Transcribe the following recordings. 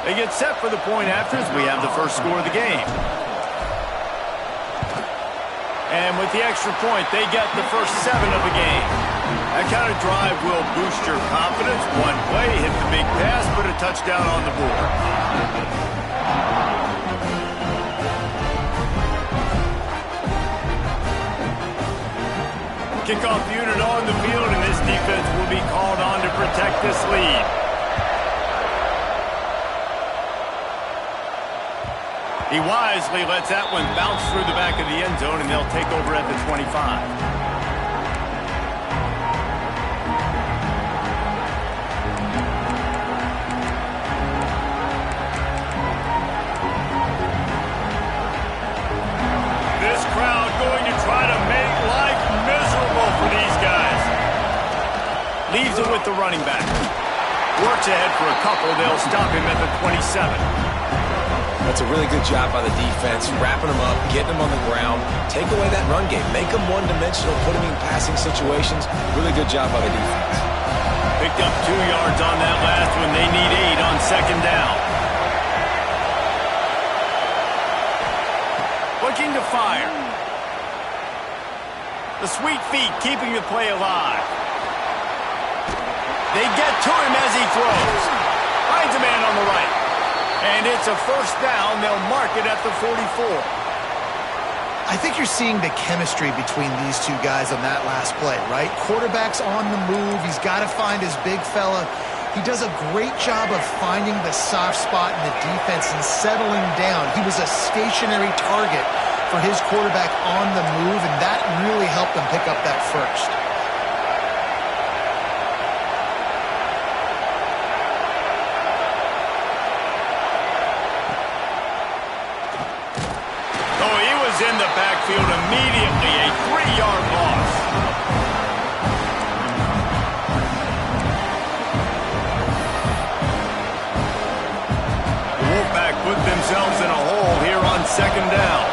They get set for the point after as we have the first score of the game. And with the extra point, they get the first 7 of the game. That kind of drive will boost your confidence. One play, hit the big pass, put a touchdown on the board. Kickoff unit on the field, and this defense will be called on to protect this lead. He wisely lets that one bounce through the back of the end zone, and they'll take over at the 25. This crowd going to try to make life miserable for these guys. Leaves it with the running back. Works ahead for a couple. They'll stop him at the 27. That's a really good job by the defense, wrapping them up, getting them on the ground, take away that run game, make them one-dimensional, put them in passing situations. Really good job by the defense. Picked up 2 yards on that last one. They need 8 on second down. Looking to fire. The sweet feet keeping the play alive. They get to him as he throws. Finds a man on the right. And it's a first down. They'll mark it at the 44. I think you're seeing the chemistry between these two guys on that last play, right? Quarterback's on the move. He's got to find his big fella. He does a great job of finding the soft spot in the defense and settling down. He was a stationary target for his quarterback on the move, and that really helped him pick up that first. In the backfield immediately, a 3-yard loss. The Wolfpack put themselves in a hole here on second down.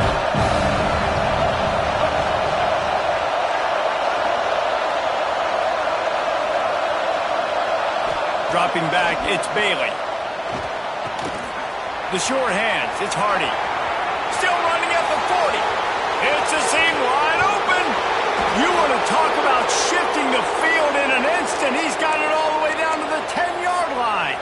Dropping back, it's Bailey. The short hands, it's Hardy. Still running at the 40. It's a seam wide open. You want to talk about shifting the field in an instant. He's got it all the way down to the 10-yard line.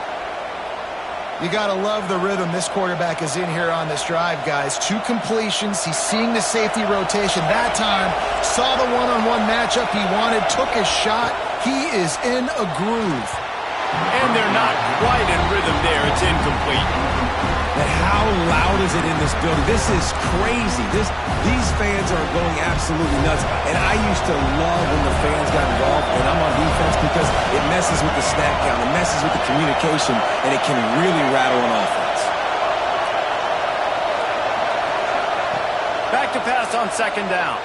You got to love the rhythm this quarterback is in here on this drive, guys. 2 completions. He's seeing the safety rotation. That time, saw the one-on-one matchup he wanted, took his shot. He is in a groove. And they're not quite in rhythm there. It's incomplete. But how loud is it in this building? This is crazy. These fans are going absolutely nuts. And I used to love when the fans got involved, and I'm on defense, because it messes with the snap count, it messes with the communication, and it can really rattle an offense. Back to pass on second down.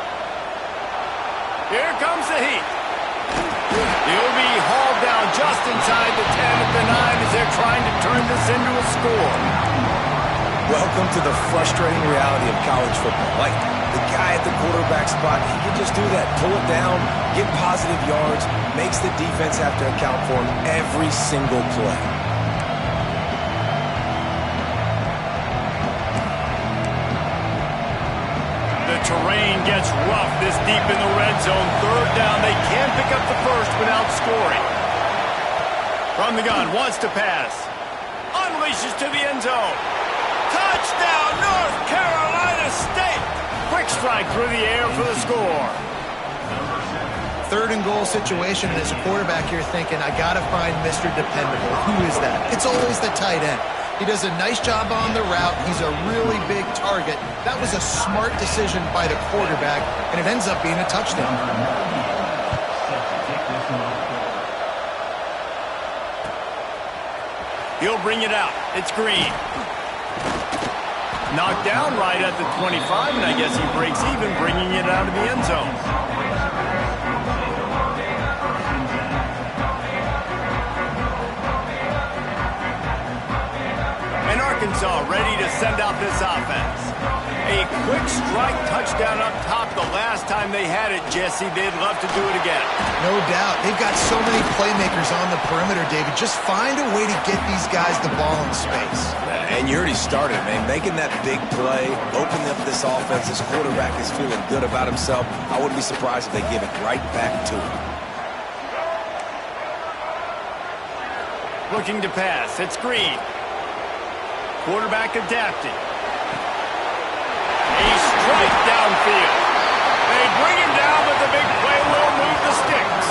Here comes the heat. He'll be hauled down just inside the 10 at the 9 as they're trying to turn this into a score. Welcome to the frustrating reality of college football. Like, the guy at the quarterback spot, he can just do that. Pull it down, get positive yards, makes the defense have to account for him every single play. The terrain gets rough this deep in the red zone. Third down, they can pick up the first without scoring. From the gun, wants to pass. Unleashes to the end zone. Touchdown, North Carolina State! Quick strike through the air for the score. 3rd and goal situation, and as a quarterback, you're thinking, I got to find Mr. Dependable. Who is that? It's always the tight end. He does a nice job on the route. He's a really big target. That was a smart decision by the quarterback, and it ends up being a touchdown. He'll bring it out. It's Green. Knocked down right at the 25, and I guess he breaks even, bringing it out of the end zone. And Arkansas ready to send out this offense. A quick strike touchdown up top the last time they had it, Jesse. They'd love to do it again. No doubt. They've got so many playmakers on the perimeter, David. Just find a way to get these guys the ball in space. And you already started, man. Making that big play, opening up this offense. This quarterback is feeling good about himself. I wouldn't be surprised if they give it right back to him. Looking to pass. It's Green. Quarterback adapting. A strike downfield. They bring him down, but the big play will move the sticks.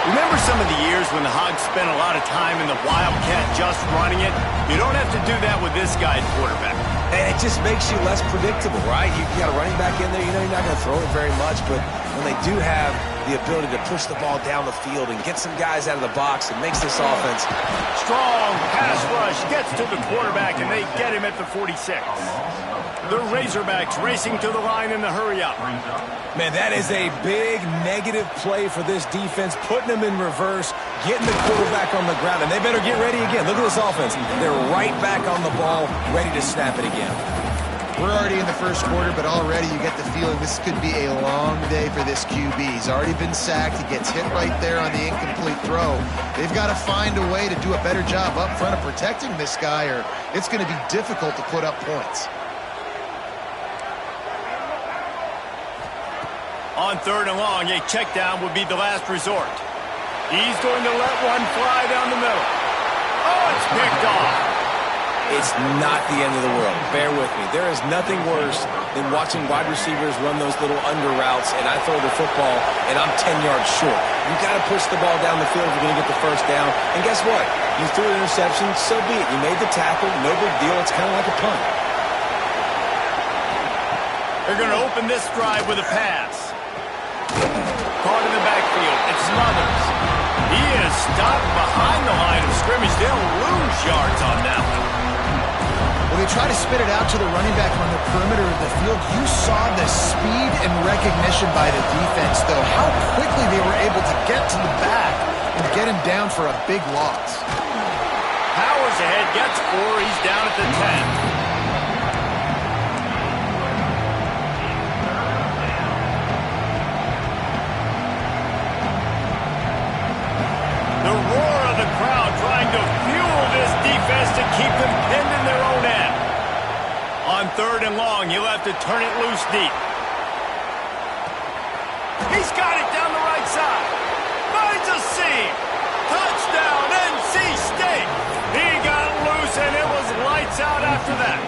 Remember some of the years when the Hogs spent a lot of time in the Wildcat just running it? You don't have to do that with this guy at quarterback. And it just makes you less predictable, right? You got a running back in there. You know you're not going to throw it very much, but when they do have the ability to push the ball down the field and get some guys out of the box, it makes this offense. Strong pass rush gets to the quarterback, and they get him at the 46. The Razorbacks racing to the line in the hurry-up. Man, that is a big negative play for this defense, putting them in reverse, getting the quarterback on the ground, and they better get ready again. Look at this offense. They're right back on the ball, ready to snap it again. We're already in the first quarter, but already you get the feeling this could be a long day for this QB. He's already been sacked. He gets hit right there on the incomplete throw. They've got to find a way to do a better job up front of protecting this guy, or it's going to be difficult to put up points. On 3rd and long, a check down would be the last resort. He's going to let one fly down the middle. Oh, it's picked off. It's not the end of the world. Bear with me. There is nothing worse than watching wide receivers run those little under routes, and I throw the football, and I'm 10 yards short. You got to push the ball down the field if you're going to get the first down. And guess what? You threw an interception, so be it. You made the tackle, no big deal. It's kind of like a punt. They're going to open this drive with a pass. Caught in the backfield. It's Smothers. He is stopped behind the line of scrimmage. They'll lose yards on that one. When they try to spit it out to the running back on the perimeter of the field, you saw the speed and recognition by the defense, though. How quickly they were able to get to the back and get him down for a big loss. Powers ahead, gets 4. He's down at the 10. The roar of the crowd trying to fuel this defense to keep them pinned in their own end. On 3rd and long, he'll have to turn it loose deep. He's got it down the right side. Finds a seam. Touchdown, NC State. He got loose, and it was lights out after that.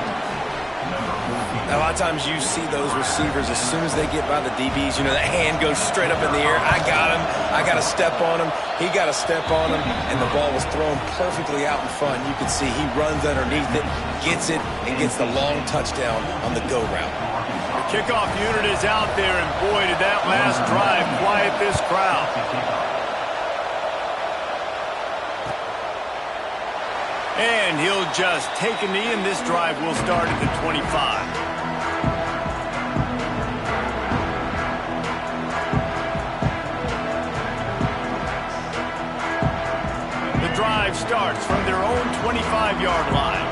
Now, a lot of times you see those receivers, as soon as they get by the DBs, you know, that hand goes straight up in the air. I got him. I got to step on him. He got to step on him, and the ball was thrown perfectly out in front. You can see he runs underneath it, gets it, and gets the long touchdown on the go route. The kickoff unit is out there, and boy, did that last drive quiet this crowd. And he'll just take a knee, and this drive will start at the 25. Drive starts from their own 25-yard line.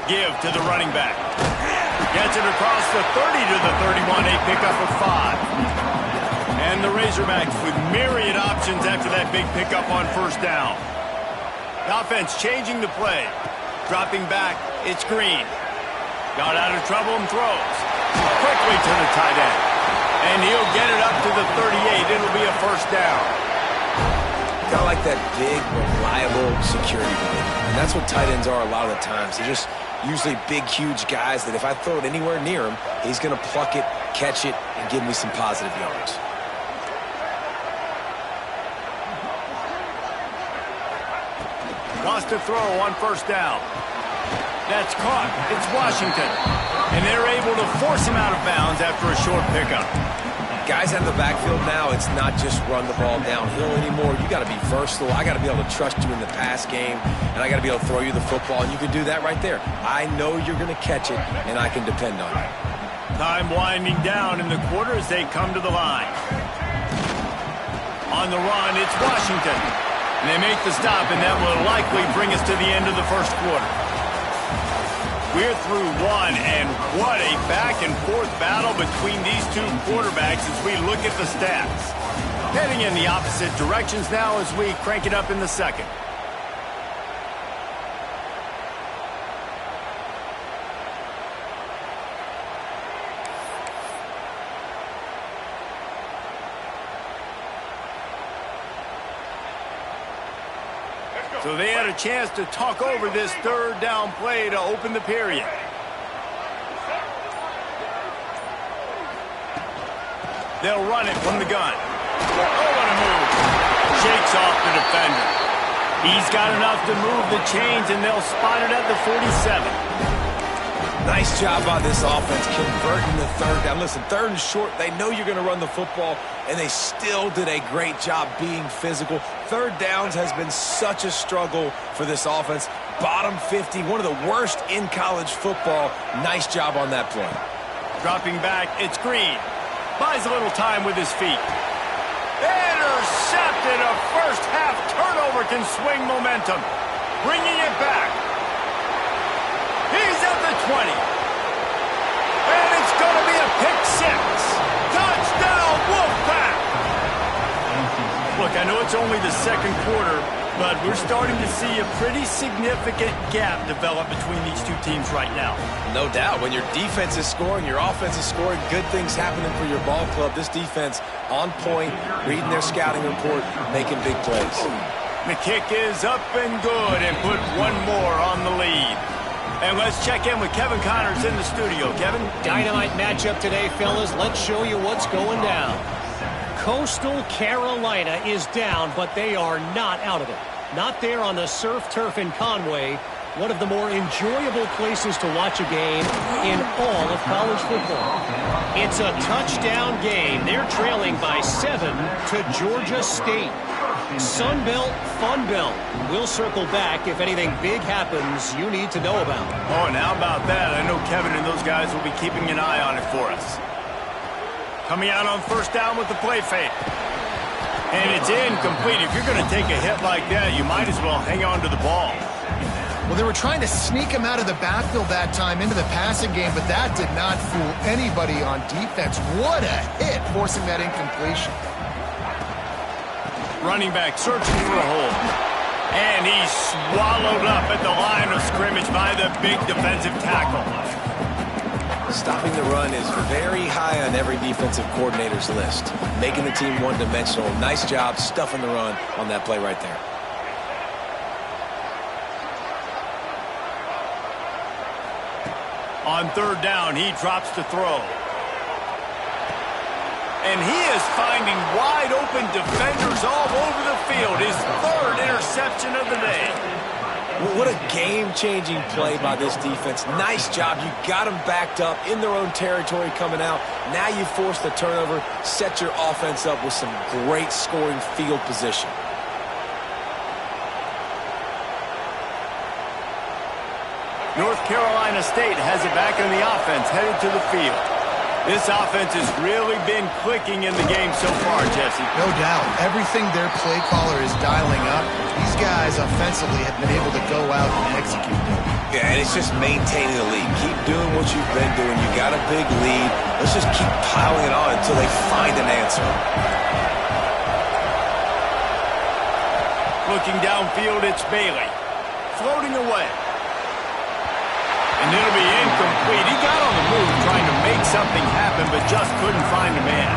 Give to the running back. Gets it across the 30 to the 31, a pickup of 5. And the Razorbacks with myriad options after that big pickup on 1st down. The offense changing the play. Dropping back, it's Green. Got out of trouble and throws. Quickly to the tight end. And he'll get it up to the 38. It'll be a 1st down. Kind of like that big, reliable security blanket. And that's what tight ends are a lot of the times. They're just usually big, huge guys that if I throw it anywhere near him, he's going to pluck it, catch it, and give me some positive yards. Lost a throw on 1st down. That's caught. It's Washington. And they're able to force him out of bounds after a short pickup. Guys out of the backfield now, it's not just run the ball downhill anymore. You got to be versatile. I got to be able to trust you in the pass game, and I got to be able to throw you the football, and you can do that right there. I know you're going to catch it, and I can depend on it. Time winding down in the quarter as they come to the line. On the run, it's Washington. And they make the stop, and that will likely bring us to the end of the 1st quarter. we're through one, and what a back-and-forth battle between these two quarterbacks as we look at the stats. Heading in the opposite directions now as we crank it up in the second. So they had a chance to talk over this third down play to open the period. They'll run it from the gun. Oh, what a move. Shakes off the defender. He's got enough to move the chains, and they'll spot it at the 47. Nice job by this offense converting the third down. Listen, third and short, they know you're going to run the football, and they still did a great job being physical. Third downs has been such a struggle for this offense. Bottom 50, one of the worst in college football. Nice job on that play. Dropping back, it's Green. Buys a little time with his feet. Intercepted. A first half turnover can swing momentum. Bringing it back. He's at the 20. And it's going to be a pick six. Touchdown, Wolfpack. Look, I know it's only the second quarter, but we're starting to see a pretty significant gap develop between these two teams right now. No doubt. When your defense is scoring, your offense is scoring, good things happening for your ball club. This defense on point, reading their scouting report, making big plays. The kick is up and good, and put one more on the lead. And let's check in with Kevin Connors in the studio. Kevin? Dynamite matchup today, fellas. Let's show you what's going down. Coastal Carolina is down, but they are not out of it. Not there on the surf turf in Conway, one of the more enjoyable places to watch a game in all of college football. It's a touchdown game. They're trailing by 7 to Georgia State. Sun Belt, Fun Belt. We'll circle back if anything big happens you need to know about. Oh, and how about that? I know Kevin and those guys will be keeping an eye on it for us. Coming out on first down with the play fake. And it's incomplete. If you're going to take a hit like that, you might as well hang on to the ball. Well, they were trying to sneak him out of the backfield that time into the passing game, but that did not fool anybody on defense. What a hit, forcing that incompletion. Running back searching for a hole. And he's swallowed up at the line of scrimmage by the big defensive tackle. Stopping the run is very high on every defensive coordinator's list. Making the team one-dimensional. Nice job stuffing the run on that play right there. On third down, he drops to throw. And he is finding wide-open defenders all over the field. His third interception of the day. What a game-changing play by this defense. Nice job. You got them backed up in their own territory coming out. Now you force the turnover, set your offense up with some great scoring field position. North Carolina State has it back in the offense, headed to the field. This offense has really been clicking in the game so far, Jesse. No doubt. Everything their play caller is dialing up, these guys offensively have been able to go out and execute. Yeah, and it's just maintaining the lead. Keep doing what you've been doing. You got a big lead. Let's just keep piling it on until they find an answer. Looking downfield, it's Bailey. Floating away. And it'll be incomplete. He got on the move trying to make something happen, but just couldn't find a man.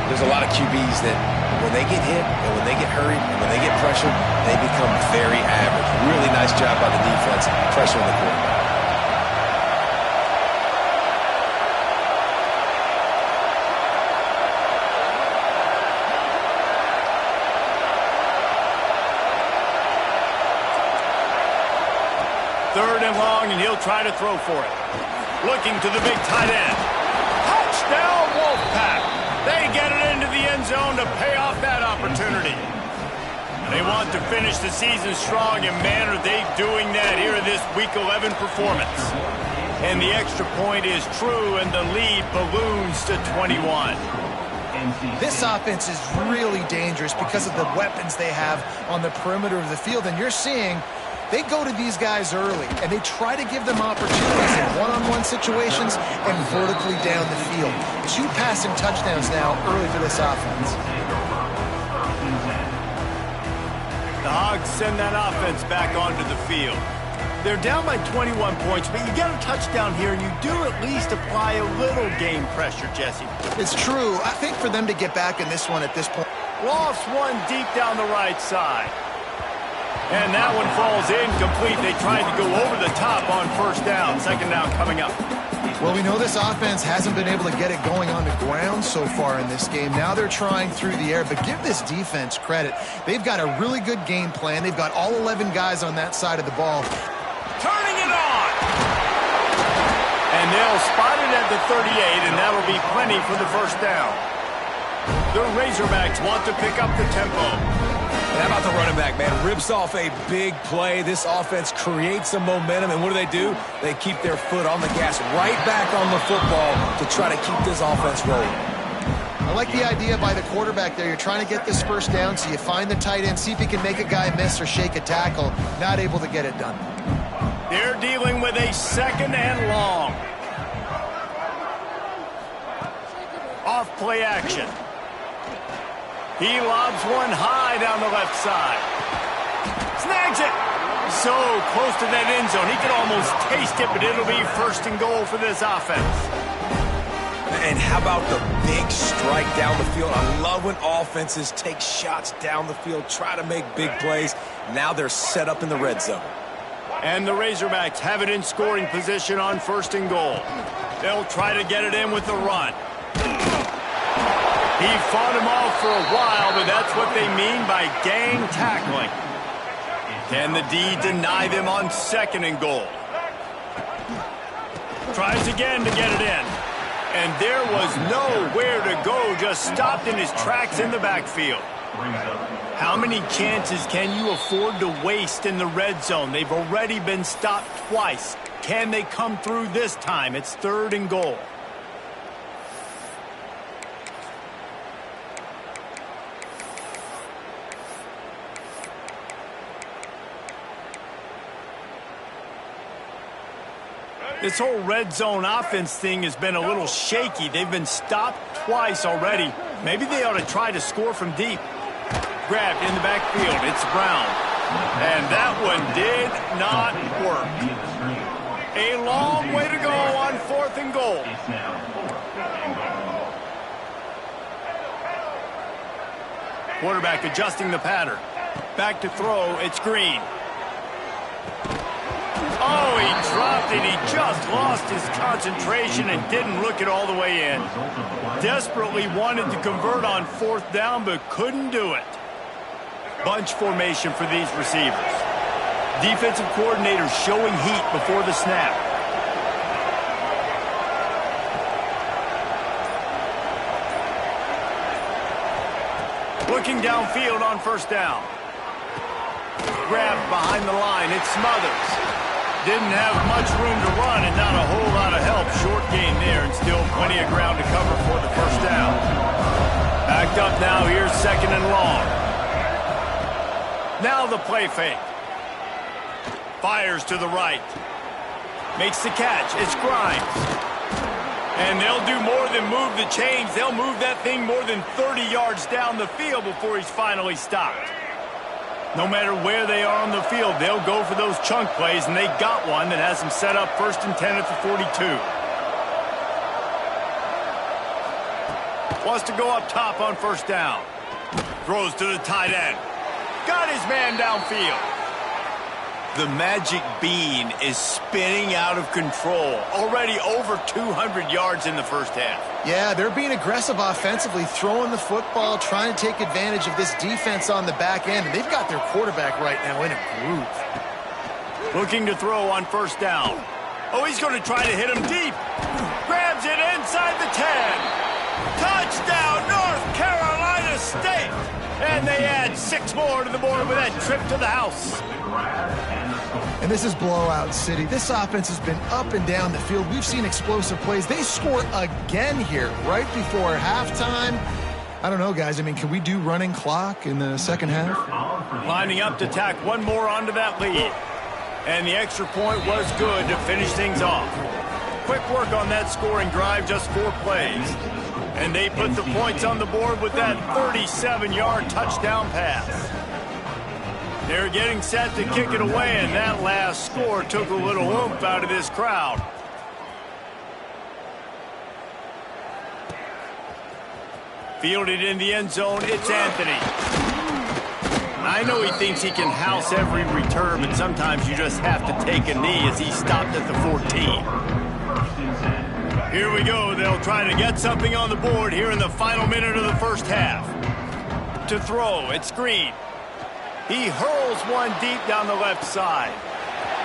There's a lot of QBs that when they get hit and when they get hurried and when they get pressured, they become very average. Really nice job by the defense pressuring the quarterback. Third and long, and he'll try to throw for it. Looking to the big tight end. Touchdown, Wolfpack. They get it into the end zone to pay off that opportunity. They want to finish the season strong, and man, are they doing that here in this Week 11 performance. And the extra point is true, and the lead balloons to 21. This offense is really dangerous because of the weapons they have on the perimeter of the field, and you're seeing They go to these guys early, and they try to give them opportunities in one-on-one situations and vertically down the field. 2 passing touchdowns now early for this offense. The Hogs send that offense back onto the field. They're down by 21 points, but you get a touchdown here, and you do at least apply a little game pressure, Jesse. It's true. I think for them to get back in this one at this point. Lofts one deep down the right side. And that one falls incomplete. They tried to go over the top on first down. Second down coming up. Well, we know this offense hasn't been able to get it going on the ground so far in this game. Now they're trying through the air, but give this defense credit. They've got a really good game plan. They've got all 11 guys on that side of the ball. Turning it on! And they'll spot it at the 38, and that'll be plenty for the first down. The Razorbacks want to pick up the tempo. And how about the running back, man? Rips off a big play. This offense creates some momentum, and what do? They keep their foot on the gas, right back on the football to try to keep this offense rolling. I like the idea by the quarterback there. You're trying to get this first down, so you find the tight end, see if he can make a guy miss or shake a tackle. Not able to get it done. They're dealing with a second and long. Off play action. He lobs one high down the left side. Snags it. So close to that end zone. He could almost taste it, but it'll be first and goal for this offense. And how about the big strike down the field? I love when offenses take shots down the field, try to make big plays. Now they're set up in the red zone. And the Razorbacks have it in scoring position on first and goal. They'll try to get it in with the run. He fought him off for a while, but that's what they mean by gang tackling. Can the D deny them on second and goal? Tries again to get it in. And there was nowhere to go, just stopped in his tracks in the backfield. How many chances can you afford to waste in the red zone? They've already been stopped twice. Can they come through this time? It's third and goal. This whole red zone offense thing has been a little shaky. They've been stopped twice already. Maybe they ought to try to score from deep. Grabbed in the backfield. It's Brown. And that one did not work. A long way to go on fourth and goal. Quarterback adjusting the pattern. Back to throw. It's Green. Oh, he dropped it. He just lost his concentration and didn't look it all the way in. Desperately wanted to convert on fourth down, but couldn't do it. Bunch formation for these receivers. Defensive coordinator showing heat before the snap. Looking downfield on first down. Grabbed behind the line. It's Smothers. Didn't have much room to run and not a whole lot of help. Short gain there and still plenty of ground to cover for the first down. Backed up now. Here's second and long. Now the play fake. Fires to the right. Makes the catch. It's Grimes. And they'll do more than move the chains. They'll move that thing more than 30 yards down the field before he's finally stopped. No matter where they are on the field, they'll go for those chunk plays, and they got one that has them set up first and 10 at the 42. Wants to go up top on first down. Throws to the tight end. Got his man downfield. The magic bean is spinning out of control. Already over 200 yards in the first half. Yeah, they're being aggressive offensively, throwing the football, trying to take advantage of this defense on the back end. And they've got their quarterback right now in a groove. Looking to throw on first down. Oh, he's going to try to hit him deep. Grabs it inside the 10. Touchdown, North Carolina State. And they add 6 more to the board with that trip to the house. And this is blowout city. This offense has been up and down the field. We've seen explosive plays. They score again here right before halftime. I don't know, guys. I mean, can we do running clock in the second half? Lining up to tack one more onto that lead. And the extra point was good to finish things off. Quick work on that scoring drive, just 4 plays. And they put the points on the board with that 37-yard touchdown pass. They're getting set to kick it away, and that last score took a little oomph out of this crowd. Fielded in the end zone, it's Anthony. I know he thinks he can house every return, but sometimes you just have to take a knee as he stopped at the 14. Here we go. They'll try to get something on the board here in the final minute of the first half. To throw, it's Green. He hurls one deep down the left side.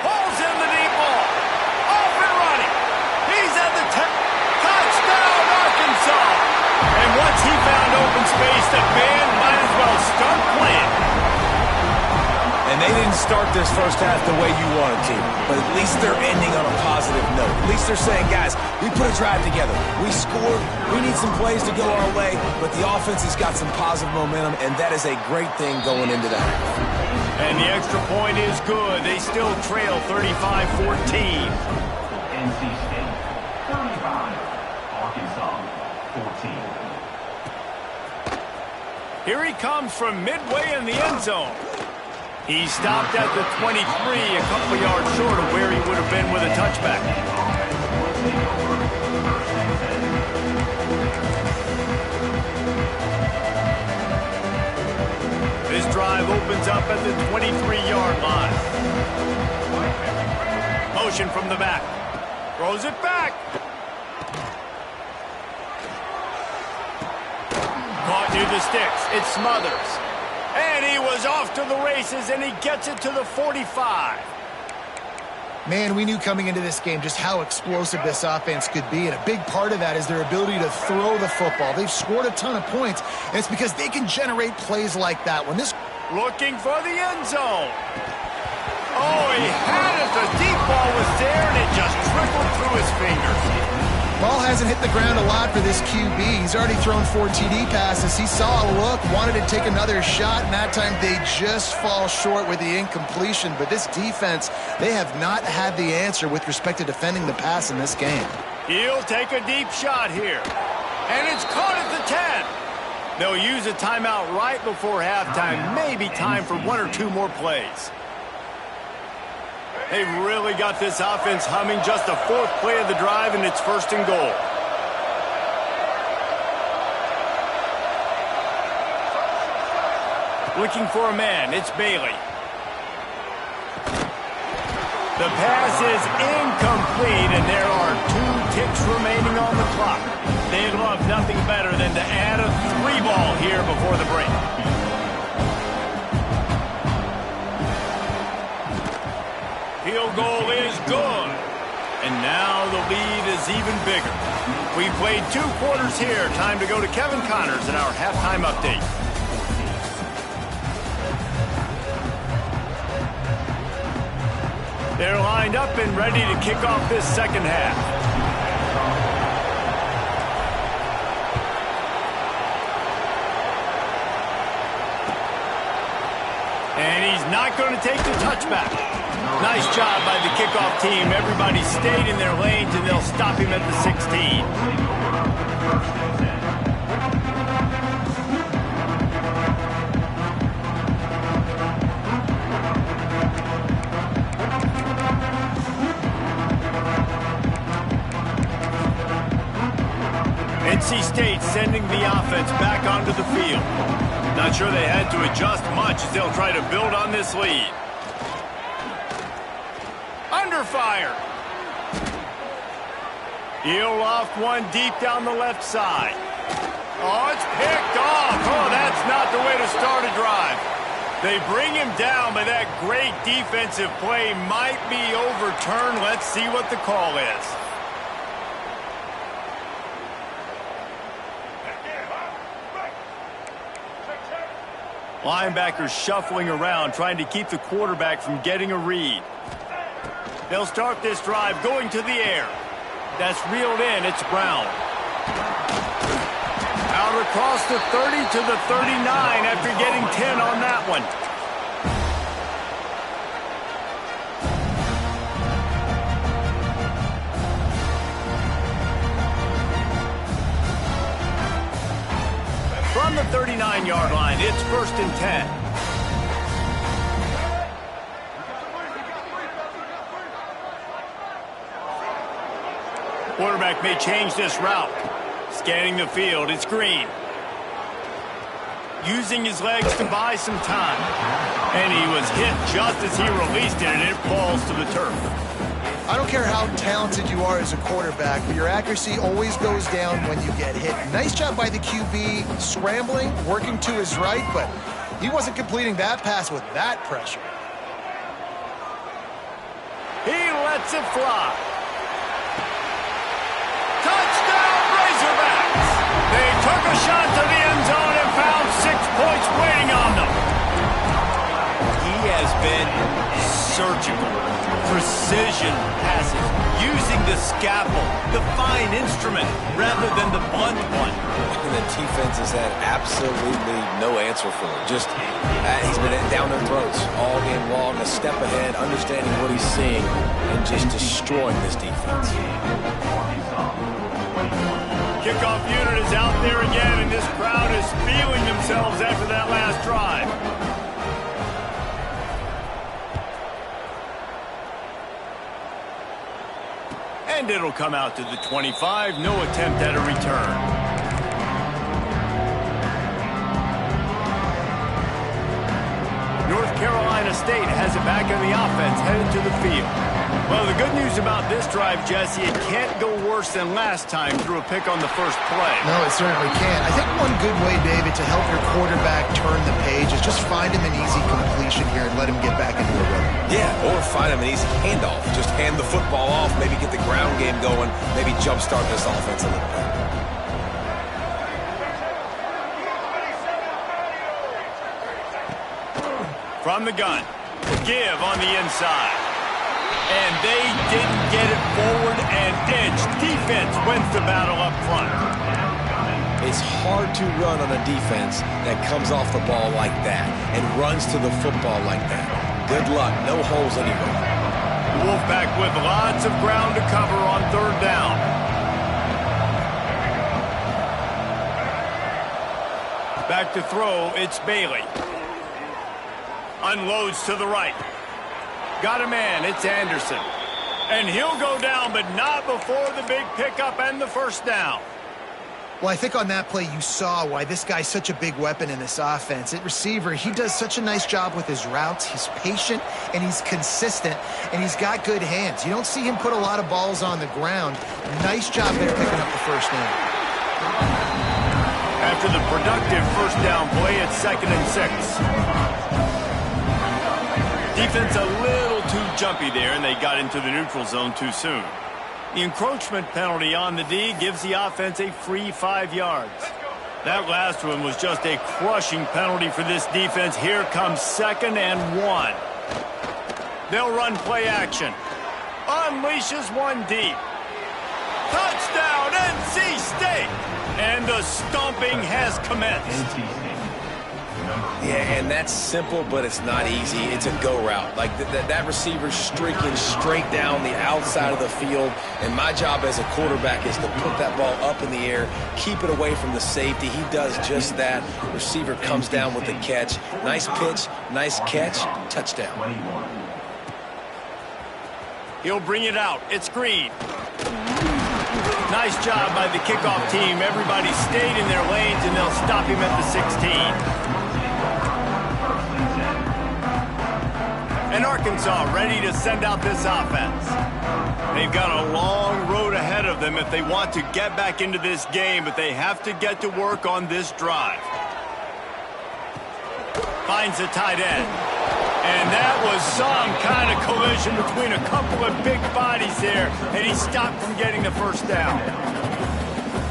Pulls in the deep ball. Off and running. He's at the touchdown, Arkansas. And once he found open space, the band might as well start playing. And they didn't start this first half the way you wanted to, but at least they're ending on a positive note. At least they're saying, guys, we put a drive together. We scored. We need some plays to go our way, but the offense has got some positive momentum, and that is a great thing going into that. And the extra point is good. They still trail 35-14. NC State 35, Arkansas 14. Here he comes from midway in the end zone. He stopped at the 23, a couple yards short of where he would have been with a touchback. This drive opens up at the 23-yard line. Motion from the back. Throws it back. Caught near the sticks. It's Smothers. And he was off to the races, and he gets it to the 45. Man, we knew coming into this game just how explosive this offense could be, and a big part of that is their ability to throw the football. They've scored a ton of points, and it's because they can generate plays like that one. Looking for the end zone. Oh, he had it. The deep ball was there, and it just trickled through his fingers. Ball hasn't hit the ground a lot for this QB. He's already thrown 4 TD passes. He saw a look, wanted to take another shot, and that time they just fall short with the incompletion. But this defense, they have not had the answer with respect to defending the pass in this game. He'll take a deep shot here. And it's caught at the 10. They'll use a timeout right before halftime. Maybe time for 1 or 2 more plays. They've really got this offense humming. Just the 4th play of the drive, and it's 1st and goal. Looking for a man. It's Bailey. The pass is incomplete, and there are 2 ticks remaining on the clock. They'd love nothing better than to add a 3-ball here before the break. Field goal is good. And now the lead is even bigger. We played 2 quarters here. Time to go to Kevin Connors in our halftime update. They're lined up and ready to kick off this second half. And he's not going to take the touchback. Nice job by the kickoff team. Everybody stayed in their lanes, and they'll stop him at the 16. NC State sending the offense back onto the field. Not sure they had to adjust much as they'll try to build on this lead. Under fire. He'll loft one deep down the left side. Oh, it's picked off. Oh, that's not the way to start a drive. They bring him down, but that great defensive play might be overturned. Let's see what the call is. Linebackers shuffling around, trying to keep the quarterback from getting a read. They'll start this drive going to the air. That's reeled in. It's Brown. Out across the 30 to the 39 after getting 10 on that one. 9-yard line. It's 1st and 10. Quarterback may change this route. Scanning the field, it's Green. Using his legs to buy some time. And he was hit just as he released it, and it falls to the turf. I don't care how talented you are as a quarterback, but your accuracy always goes down when you get hit. Nice job by the QB, scrambling, working to his right, but he wasn't completing that pass with that pressure. He lets it fly. Touchdown, Razorbacks! They took a shot to the end zone and found 6 points waiting on them. He has been surgical. Precision passes, using the scalpel, the fine instrument, rather than the blunt one. The defense has had absolutely no answer for him. Just, he's been down their throats all game long, a step ahead, understanding what he's seeing, and just destroying this defense. Kickoff unit is out there again, and this crowd is feeling themselves after that last drive. And it'll come out to the 25. No attempt at a return. North Carolina State has it back in the offense, headed to the field. Well, the good news about this drive, Jesse, it can't go worse than last time through a pick on the first play. No, it certainly can't. I think one good way, David, to help your quarterback turn the page is just find him an easy completion here and let him get back into a rhythm. Yeah, or find him an easy handoff. Just hand the football off, maybe get the ground game going, maybe jumpstart this offense a little bit. From the gun, give on the inside. And they didn't get it forward and edge. Defense wins the battle up front. It's hard to run on a defense that comes off the ball like that and runs to the football like that. Good luck. No holes anywhere. Wolfpack with lots of ground to cover on 3rd down. Back to throw, it's Bailey. Unloads to the right. Got a man, it's Anderson. And he'll go down, but not before the big pickup and the 1st down. Well, I think on that play you saw why this guy's such a big weapon in this offense. At receiver, he does such a nice job with his routes. He's patient, and he's consistent, and he's got good hands. You don't see him put a lot of balls on the ground. Nice job there picking up the 1st down. After the productive 1st down play, it's 2nd and 6. Defense a little too jumpy there, and they got into the neutral zone too soon. The encroachment penalty on the D gives the offense a free 5 yards. That last one was just a crushing penalty for this defense. Here comes 2nd and 1. They'll run play action. Unleashes one deep. Touchdown, NC State! And the stomping has commenced. Yeah, and that's simple, but it's not easy. It's a go route. Like that receiver's streaking straight down the outside of the field, and my job as a quarterback is to put that ball up in the air, keep it away from the safety. He does just that. Receiver comes down with the catch. Nice pitch, nice catch, touchdown. He'll bring it out. It's Green. Nice job by the kickoff team. Everybody stayed in their lanes, and they'll stop him at the 16. And Arkansas ready to send out this offense. They've got a long road ahead of them if they want to get back into this game, but they have to get to work on this drive. Finds a tight end. And that was some kind of collision between a couple of big bodies there, and he stopped from getting the 1st down.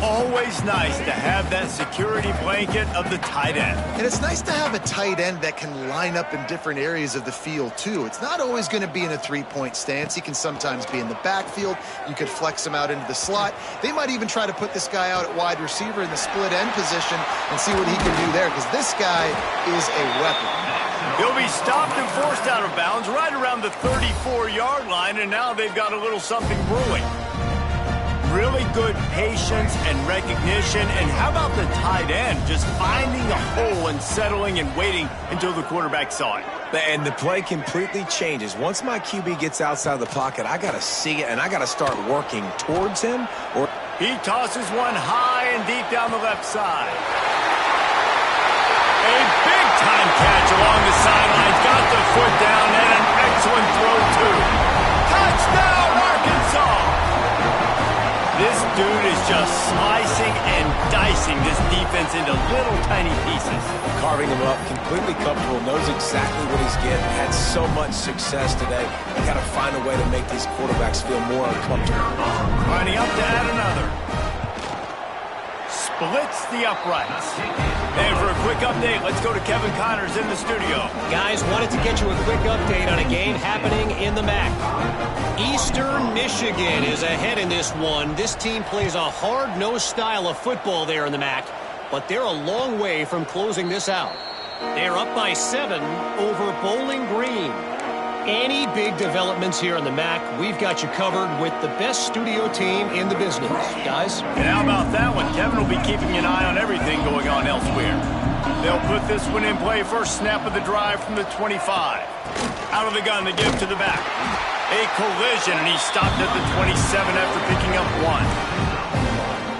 Always nice to have that security blanket of the tight end. And it's nice to have a tight end that can line up in different areas of the field, too. It's not always going to be in a 3-point stance. He can sometimes be in the backfield. You could flex him out into the slot. They might even try to put this guy out at wide receiver in the split end position and see what he can do there, because this guy is a weapon. He'll be stopped and forced out of bounds right around the 34-yard line, and now they've got a little something brewing. really good patience and recognition. And how about the tight end just finding a hole and settling and waiting until the quarterback saw it? And the play completely changes. Once my QB gets outside the pocket, I got to see it, and I got to start working towards him. Or he tosses one high and deep down the left side. A big-time catch along the sidelines. Got the foot down and an excellent throw, too. Touchdown, Arkansas! This dude is just slicing and dicing this defense into little tiny pieces. Carving him up, completely comfortable, knows exactly what he's getting, had so much success today. You got to find a way to make these quarterbacks feel more uncomfortable. Lining up to add another. Splits the uprights. And for a quick update, let's go to Kevin Connors in the studio. Guys, wanted to get you a quick update on a game happening in the MAC. Eastern Michigan is ahead in this one. This team plays a hard-nosed style of football there in the MAC, but they're a long way from closing this out. They're up by 7 over Bowling Green. Any big developments here in the MAC, we've got you covered with the best studio team in the business. Guys? And how about that one? Kevin will be keeping an eye on everything going on elsewhere. They'll put this one in play. First snap of the drive from the 25. Out of the gun, they give to the back. A collision, and he stopped at the 27 after picking up 1.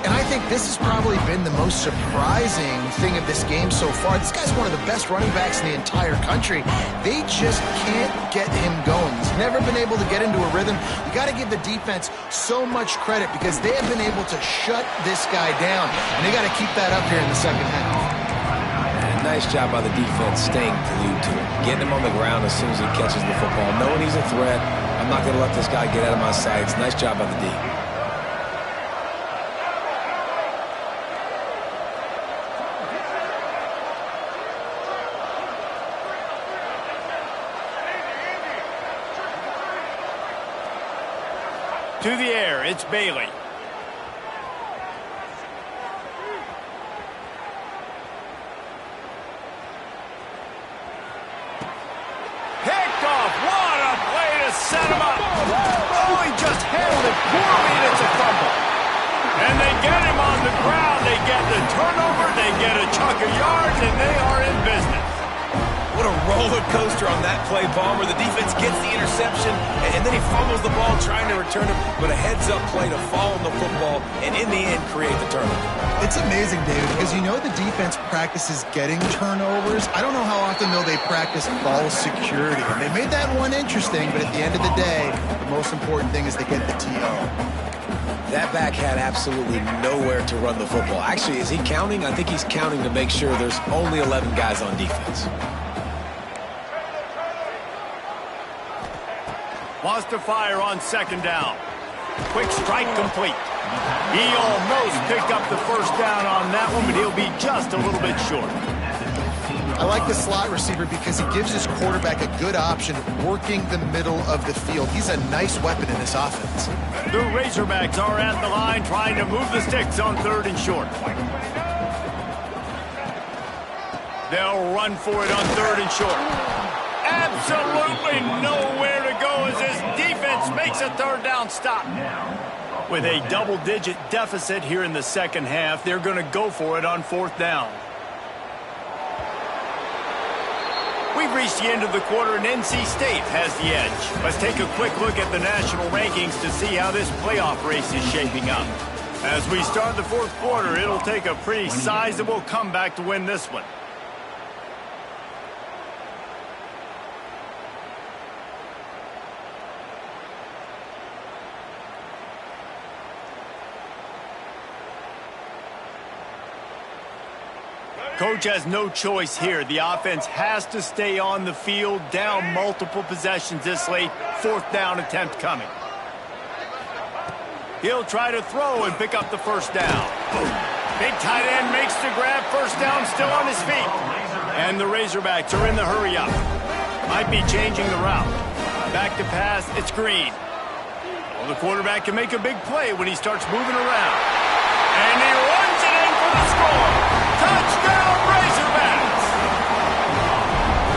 And I think this has probably been the most surprising thing of this game so far. This guy's one of the best running backs in the entire country. They just can't get him going. He's never been able to get into a rhythm. You got to give the defense so much credit because they have been able to shut this guy down. And they got to keep that up here in the second half. And nice job by the defense staying glued to him. Getting him on the ground as soon as he catches the football. Knowing he's a threat, I'm not going to let this guy get out of my sights. Nice job by the D. To the air, it's Bailey. Picked off. What a play to set him up. Oh, he just handled it poorly, and it's a fumble. And they get him on the ground. They get the turnover. They get a chunk of yards, and they are in business. What a roller coaster on that play, Palmer. The defense gets the interception, and then he fumbles the ball trying to return it, but a heads-up play to fall on the football, and in the end, create the turnover. It's amazing, David, because you know the defense practices getting turnovers. I don't know how often, though, they practice ball security. They made that one interesting, but at the end of the day, the most important thing is they get the TO. That back had absolutely nowhere to run the football. Actually, is he counting? I think he's counting to make sure there's only 11 guys on defense. Wants to fire on second down. Quick strike complete. He almost picked up the first down on that one, but he'll be just a little bit short. I like the slot receiver because he gives his quarterback a good option working the middle of the field. He's a nice weapon in this offense. The Razorbacks are at the line trying to move the sticks on 3rd and short. They'll run for it on 3rd and short. Absolutely nowhere to go as his defense makes a 3rd down stop. With a double-digit deficit here in the second half, they're going to go for it on 4th down. We've reached the end of the quarter, and NC State has the edge. Let's take a quick look at the national rankings to see how this playoff race is shaping up. As we start the 4th quarter, it'll take a pretty sizable comeback to win this one. Coach has no choice here. The offense has to stay on the field, down multiple possessions this late. 4th down attempt coming. He'll try to throw and pick up the first down. Big tight end makes the grab. First down, still on his feet. And the Razorbacks are in the hurry up. Might be changing the route. Back to pass, it's Green. Well, the quarterback can make a big play when he starts moving around. And he runs it in for the score. Touchdown, Razorbacks!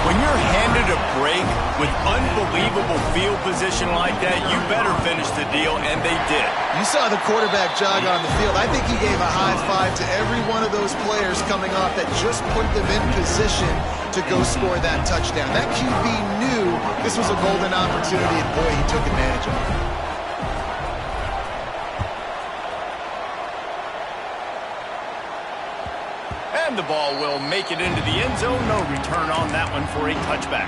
When you're handling extended a break with unbelievable field position like that, you better finish the deal, and they did. You saw the quarterback jog on the field. I think he gave a high five to every one of those players coming off that just put them in position to go score that touchdown. That QB knew this was a golden opportunity, and boy, he took advantage of it. And the ball will make it into the end zone. No return on that one for a touchback.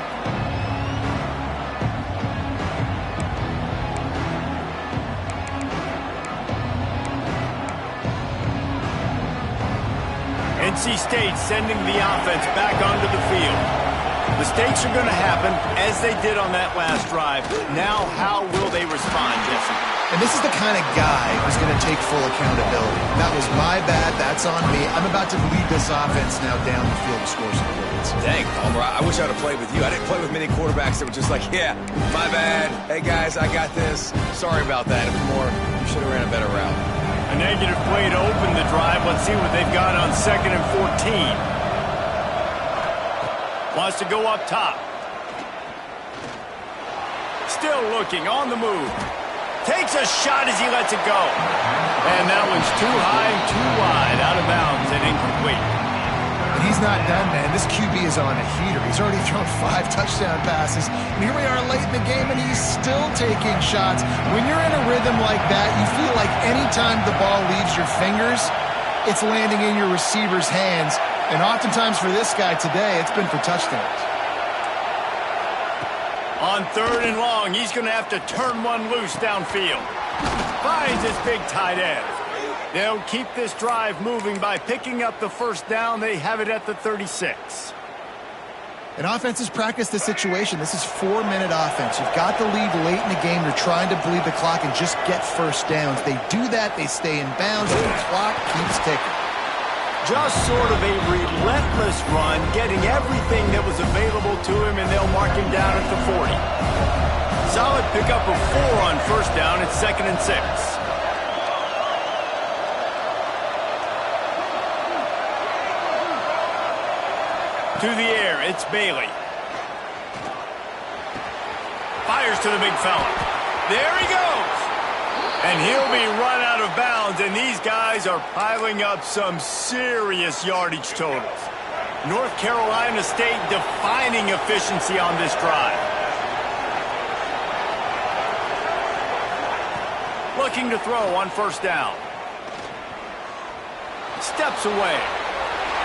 NC State sending the offense back onto the field. Mistakes are going to happen, as they did on that last drive. Now, how will they respond, Jesse? And this is the kind of guy who's going to take full accountability. That was my bad. That's on me. I'm about to lead this offense now down the field to score some points. Dang, Palmer, I wish I would have played with you. I didn't play with many quarterbacks that were just like, yeah, my bad. Hey, guys, I got this. Sorry about that. It was more, you should have ran a better route. A negative play to open the drive. Let's see what they've got on 2nd and 14. Wants to go up top. Still looking on the move. Takes a shot as he lets it go. And that one's too high and too wide, out of bounds and incomplete. And he's not done, man. This QB is on a heater. He's already thrown 5 touchdown passes. And here we are late in the game, and he's still taking shots. When you're in a rhythm like that, you feel like anytime the ball leaves your fingers, it's landing in your receiver's hands. And oftentimes for this guy today, it's been for touchdowns. On 3rd and long, he's going to have to turn one loose downfield. Finds his big tight end. They'll keep this drive moving by picking up the first down. They have it at the 36. And offenses practice the situation. This is 4-minute offense. You've got the lead late in the game. You're trying to bleed the clock and just get first downs. They do that. They stay in bounds, and the clock keeps ticking. Just sort of a relentless run, getting everything that was available to him, and they'll mark him down at the 40. Solid pickup of 4 on first down. It's 2nd and 6. To the air, it's Bailey. Fires to the big fella. There he goes. And he'll be run out of bounds, and these guys are piling up some serious yardage totals. North Carolina State defining efficiency on this drive. Looking to throw on first down. Steps away.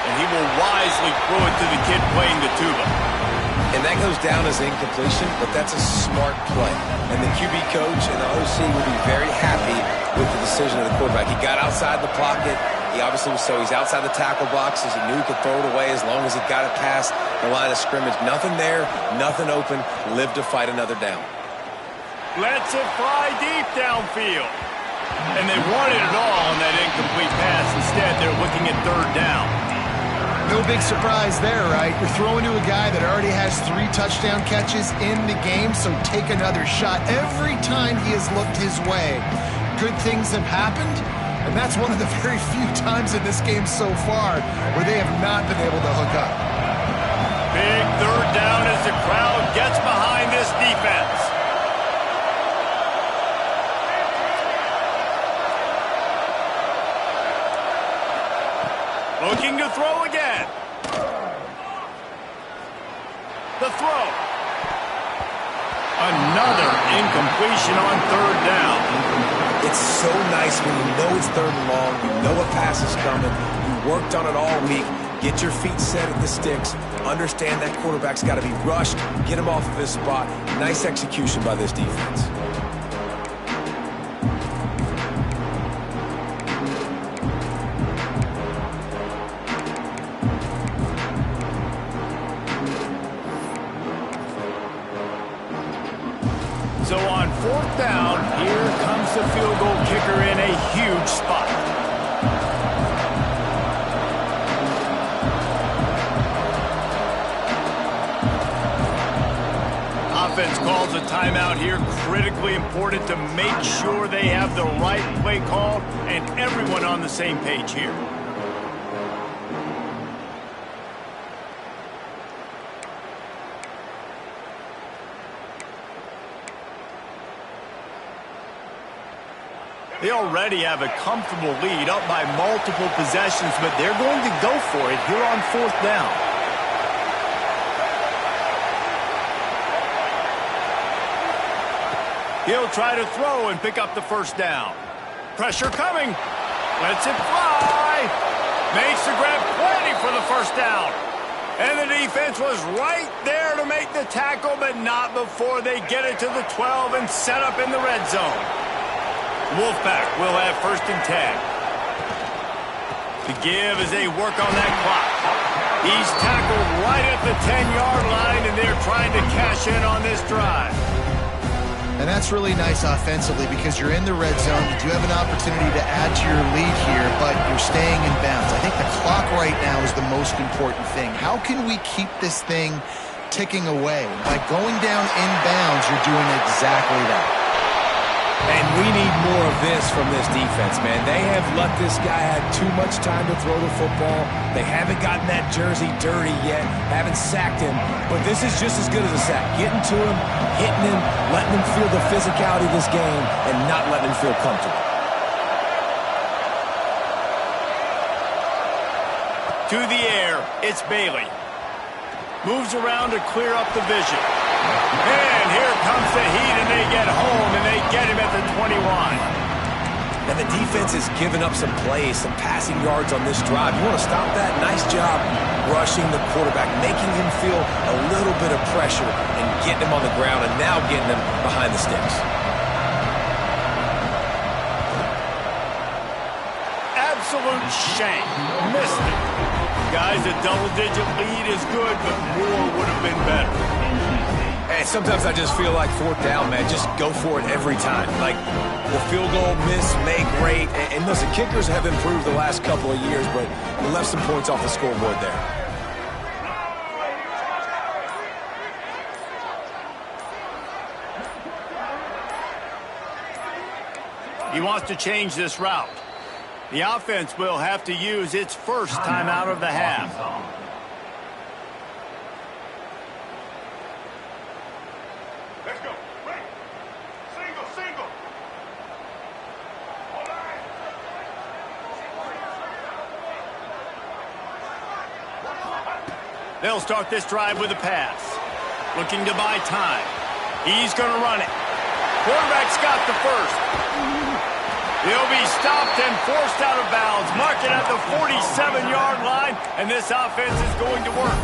And he will wisely throw it to the kid playing the tuba. And that goes down as incompletion, but that's a smart play. And the QB coach and the OC will be very happy with the decision of the quarterback. He got outside the pocket. He obviously was he's outside the tackle boxes. He knew he could throw it away as long as he got it past the line of scrimmage. Nothing there, nothing open. Live to fight another down. Lets it fly deep downfield. And they wanted it all on that incomplete pass. Instead, they're looking at 3rd down. No big surprise there, right? You're throwing to a guy that already has 3 touchdown catches in the game, so take another shot. Every time he has looked his way, good things have happened, and that's one of the very few times in this game so far where they have not been able to hook up. Big 3rd down as the crowd gets behind this defense. Looking to throw again. The throw. Another incompletion on 3rd down. It's so nice when you know it's 3rd and long, you know a pass is coming, you worked on it all week, get your feet set at the sticks, understand that quarterback's got to be rushed, get him off of his spot. Nice execution by this defense. So on 4th down, here comes the field goal kicker in a huge spot. Offense calls a timeout here, critically important to make sure they have the right play call and everyone on the same page here. They already have a comfortable lead, up by multiple possessions, but they're going to go for it here on 4th down. He'll try to throw and pick up the 1st down. Pressure coming. Lets it fly. Makes the grab, plenty for the 1st down. And the defense was right there to make the tackle, but not before they get it to the 12 and set up in the red zone. Wolfpack will have 1st and 10. The give as they work on that clock. He's tackled right at the 10-yard line, and they're trying to cash in on this drive. And that's really nice offensively because you're in the red zone. You do have an opportunity to add to your lead here, but you're staying in bounds. I think the clock right now is the most important thing. How can we keep this thing ticking away? By going down in bounds, you're doing exactly that. And we need more of this from this defense, man. They have let this guy have too much time to throw the football. They haven't gotten that jersey dirty yet, haven't sacked him. But this is just as good as a sack. Getting to him, hitting him, letting him feel the physicality of this game, and not letting him feel comfortable. To the air, it's Bailey. Moves around to clear up the vision. And here comes the heat, and they get home, and they get him at the 21. And the defense has given up some plays, some passing yards on this drive. You want to stop that? Nice job rushing the quarterback, making him feel a little bit of pressure and getting him on the ground and now getting him behind the sticks. Absolute shank. Missed it. Guys, a double-digit lead is good, but more would have been better. And sometimes I just feel like 4th down, man. Just go for it every time. Like the field goal, miss, make, rate. And listen, kickers have improved the last couple of years, but we left some points off the scoreboard there. He wants to change this route. The offense will have to use its first timeout of the half. Let's go. Right. Single, single. All right. They'll start this drive with a pass. Looking to buy time. He's going to run it. Quarterback's got the 1st. He'll be stopped and forced out of bounds. Mark it at the 47-yard line, and this offense is going to work.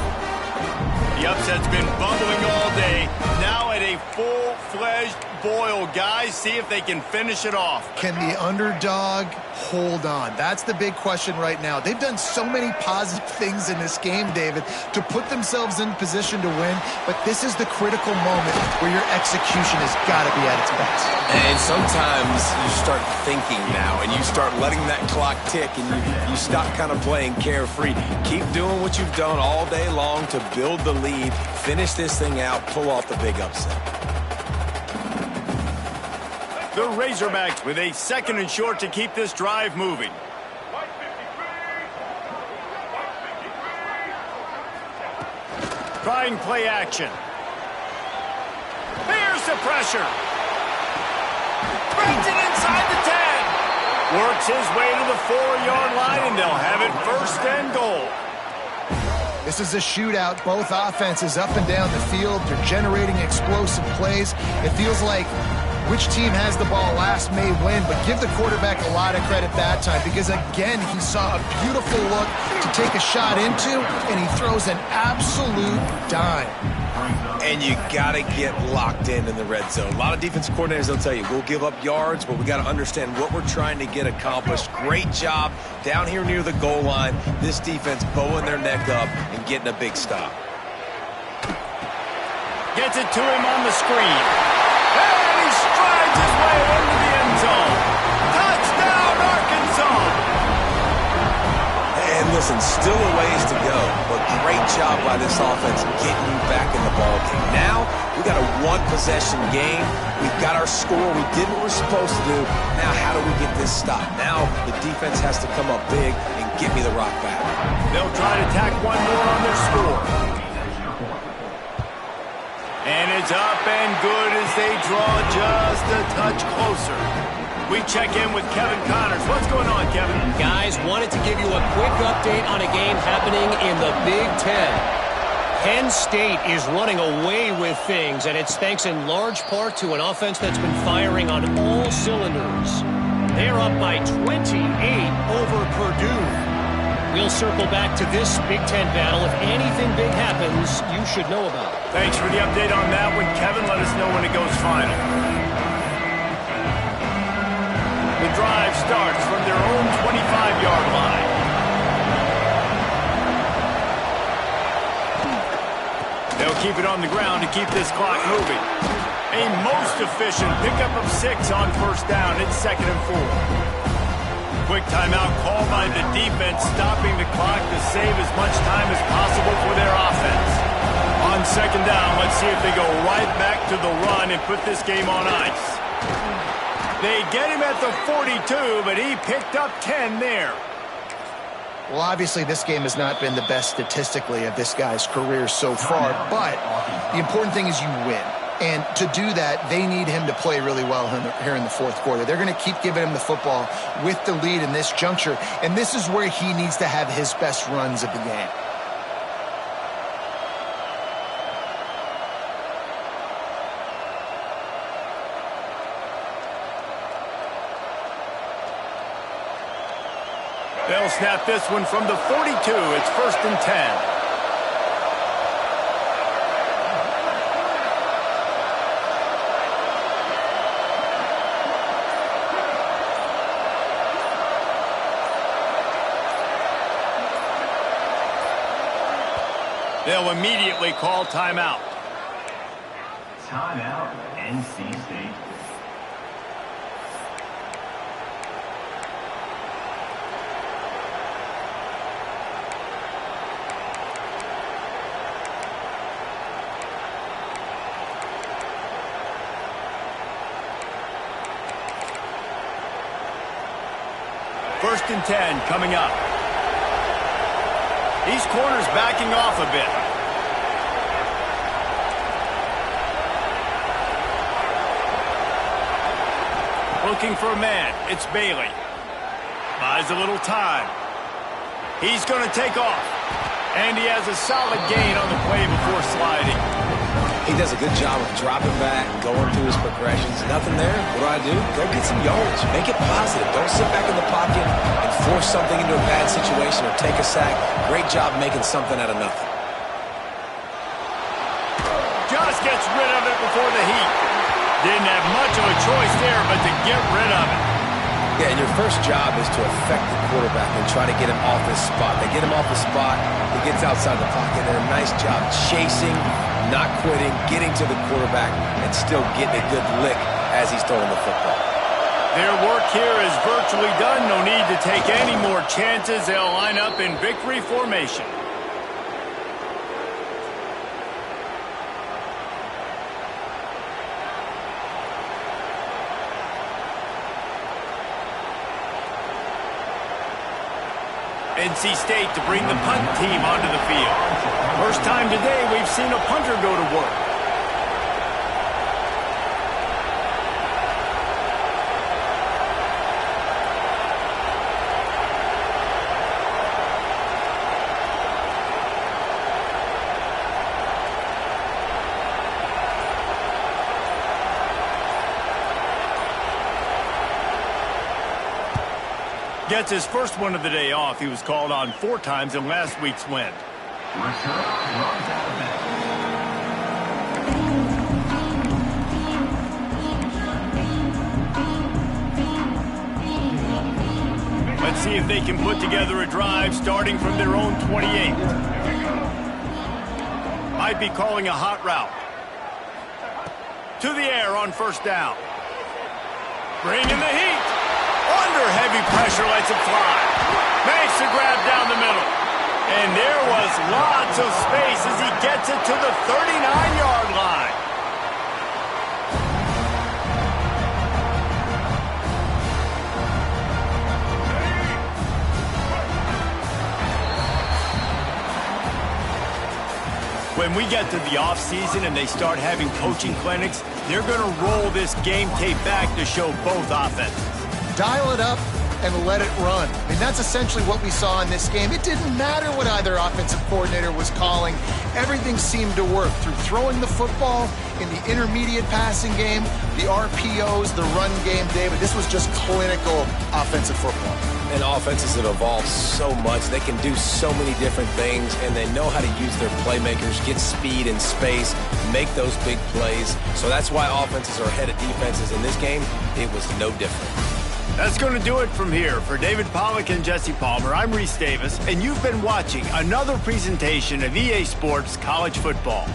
The upset's been bubbling all day. Now at a full-fledged boil. Guys, see if they can finish it off. Can the underdog hold on? That's the big question right now. They've done so many positive things in this game, David, to put themselves in position to win, but this is the critical moment where your execution has got to be at its best. And sometimes you start thinking now, and you start letting that clock tick, and you stop kind of playing carefree. Keep doing what you've done all day long to build the lead, finish this thing out, pull off the big upset. The Razorbacks with a 2nd and short to keep this drive moving. Trying play action. Here's the pressure. Brings it inside the 10. Works his way to the 4-yard line, and they'll have it 1st and goal. This is a shootout. Both offenses up and down the field. They're generating explosive plays. It feels like which team has the ball last may win, but give the quarterback a lot of credit that time because, again, he saw a beautiful look to take a shot into, and he throws an absolute dime. And you got to get locked in the red zone. A lot of defensive coordinators, they'll tell you, we'll give up yards, but we got to understand what we're trying to get accomplished. Great job down here near the goal line. This defense bowing their neck up and getting a big stop. Gets it to him on the screen. And he strides his way into the end zone. Touchdown, Arkansas! And listen, still a ways to go, but great job by this offense getting you back in the ball game. Now, we got a one-possession game. We've got our score. We did what we're supposed to do. Now, how do we get this stopped? Now, the defense has to come up big and get me the rock back. They'll try to tack one more on their score. And it's up and good as they draw just a touch closer. We check in with Kevin Connors. What's going on, Kevin? Guys, wanted to give you a quick update on a game happening in the Big Ten. Penn State is running away with things, and it's thanks in large part to an offense that's been firing on all cylinders. They're up by 28 over Purdue. We'll circle back to this Big Ten battle. If anything big happens, you should know about it. Thanks for the update on that one, Kevin. Let us know when it goes final. The drive starts from their own 25-yard line. They'll keep it on the ground to keep this clock moving. A most efficient pickup of 6 on first down. It's 2nd and 4. Quick timeout call by the defense, stopping the clock to save as much time as possible for their offense. On 2nd down, let's see if they go right back to the run and put this game on ice. They get him at the 42, but he picked up 10 there. Well, obviously, this game has not been the best statistically of this guy's career so far, but the important thing is you win. And to do that, they need him to play really well here in the fourth quarter. They're going to keep giving him the football with the lead in this juncture, and this is where he needs to have his best runs of the game. They'll snap this one from the 42. It's 1st and 10. They'll immediately call timeout. Timeout, NC State. First and 10 coming up. These corners backing off a bit. Looking for a man. It's Bailey. Buys a little time. He's going to take off. And he has a solid gain on the play before sliding. He does a good job of dropping back, going through his progressions. Nothing there. What do? Go get some yards. Make it positive. Don't sit back in the pocket and force something into a bad situation or take a sack. Great job making something out of nothing. Just gets rid of it before the heat. Didn't have much of a choice there, but to get rid of it. Yeah, and your first job is to affect the quarterback and try to get him off his spot. They get him off the spot, he gets outside the pocket, and a nice job chasing, not quitting, getting to the quarterback, and still getting a good lick as he's throwing the football. Their work here is virtually done. No need to take any more chances. They'll line up in victory formation. NC State to bring the punt team onto the field. First time today we've seen a punter go to work. Gets his first one of the day off. He was called on 4 times in last week's win. Let's see if they can put together a drive starting from their own 28. Might be calling a hot route. To the air on first down. Bring in the heat. Under heavy pressure, lets it fly. Makes the grab down the middle. And there was lots of space as he gets it to the 39-yard line. When we get to the offseason and they start having coaching clinics, they're going to roll this game tape back to show both offenses. dial it up and let it run. I mean, that's essentially what we saw in this game. It didn't matter what either offensive coordinator was calling. Everything seemed to work through throwing the football in the intermediate passing game, the RPOs, the run game, David. This was just clinical offensive football. And offenses have evolved so much. They can do so many different things, and they know how to use their playmakers, get speed and space, make those big plays. So that's why offenses are ahead of defenses. In this game, it was no different. That's going to do it from here. For David Pollack and Jesse Palmer, I'm Reese Davis, and you've been watching another presentation of EA Sports College Football.